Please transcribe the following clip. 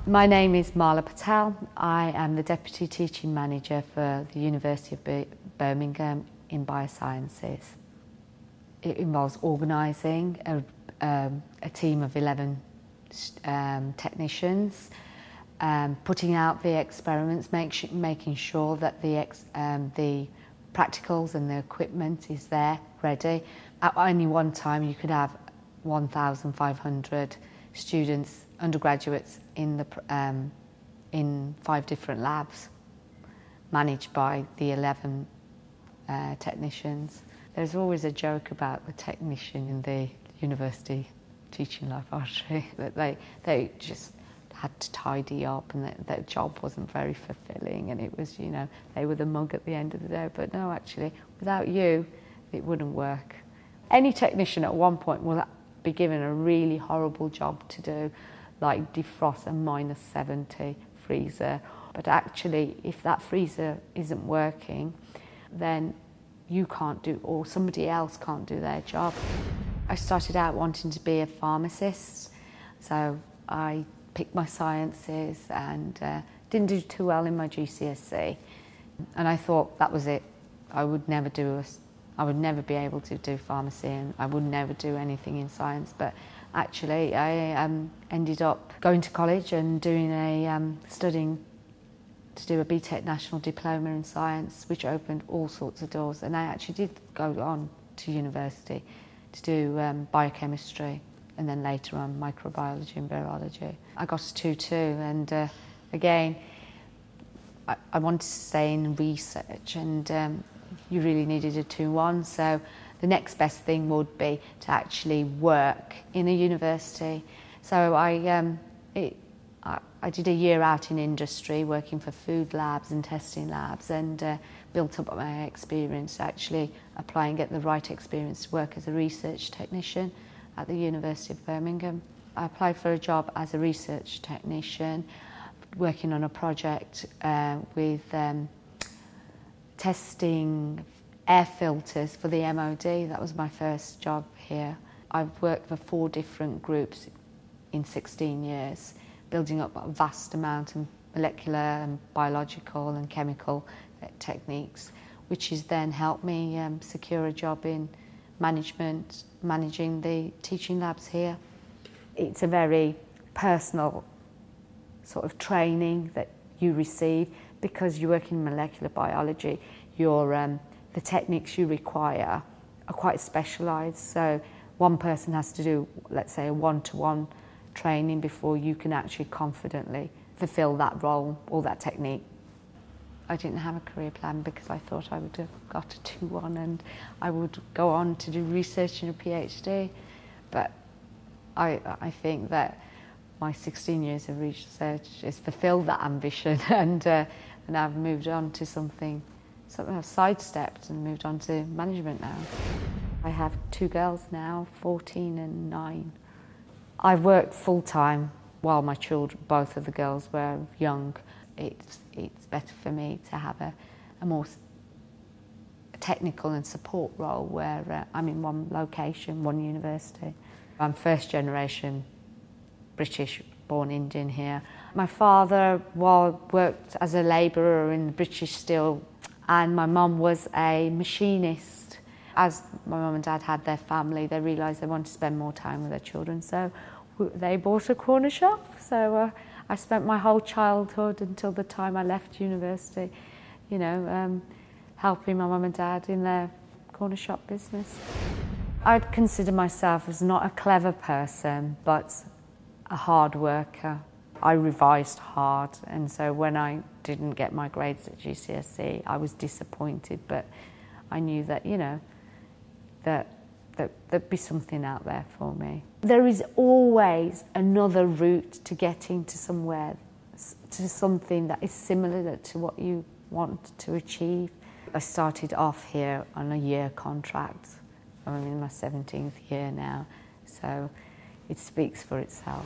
My name is Marla Patel. I am the Deputy Teaching Manager for the University of Birmingham in Biosciences. It involves organising a team of 11 technicians, putting out the experiments, making sure that the practicals and the equipment is there, ready. At any one time you could have 1,500 students, undergraduates in 5 different labs, managed by the 11 technicians. There's always a joke about the technician in the university teaching laboratory that they just had to tidy up, and their job wasn't very fulfilling, and it was, you know, they were the mug at the end of the day. But no, actually, without you, it wouldn't work. Any technician at one point will be given a really horrible job to do, like defrost a -70 freezer. But actually, if that freezer isn't working, then you can't do, or somebody else can't do their job. I started out wanting to be a pharmacist, so I picked my sciences and didn't do too well in my GCSE. And I thought that was it. I would never be able to do pharmacy, and I would never do anything in science. But actually, I ended up going to college and doing studying to do a BTEC National Diploma in Science, which opened all sorts of doors. And I actually did go on to university to do biochemistry, and then later on microbiology and virology. I got a 2-2, and again, I wanted to stay in research, and you really needed a 2-1, so the next best thing would be to actually work in a university. So I did a year out in industry, working for food labs and testing labs, and built up my experience to actually apply and get the right experience to work as a research technician at the University of Birmingham. I applied for a job as a research technician, working on a project with testing air filters for the MOD. That was my first job here. I've worked for 4 different groups in 16 years, building up a vast amount of molecular and biological and chemical techniques, which has then helped me secure a job in management, managing the teaching labs here. It's a very personal sort of training that you receive because you work in molecular biology. The techniques you require are quite specialised, so one person has to do, let's say, a 1-to-1 training before you can actually confidently fulfil that role or that technique. I didn't have a career plan because I thought I would have got a 2-1 and I would go on to do research and a PhD, but I think that my 16 years of research has fulfilled that ambition, and I've moved on to something I've sidestepped and moved on to management now. I have 2 girls now, 14 and 9. I've worked full-time while my children, both of the girls, were young. It's better for me to have a more technical and support role where I'm in one location, one university. I'm first generation British, born Indian here. My father worked as a labourer in the British Steel, and my mum was a machinist. As my mum and dad had their family, they realised they wanted to spend more time with their children, so they bought a corner shop. So I spent my whole childhood until the time I left university, you know, helping my mum and dad in their corner shop business. I'd consider myself as not a clever person, but a hard worker. I revised hard, and so when I didn't get my grades at GCSE, I was disappointed, but I knew that, you know, that there'd be something out there for me. There is always another route to getting to somewhere, to something that is similar to what you want to achieve. I started off here on a year contract. I'm in my 17th year now, so it speaks for itself.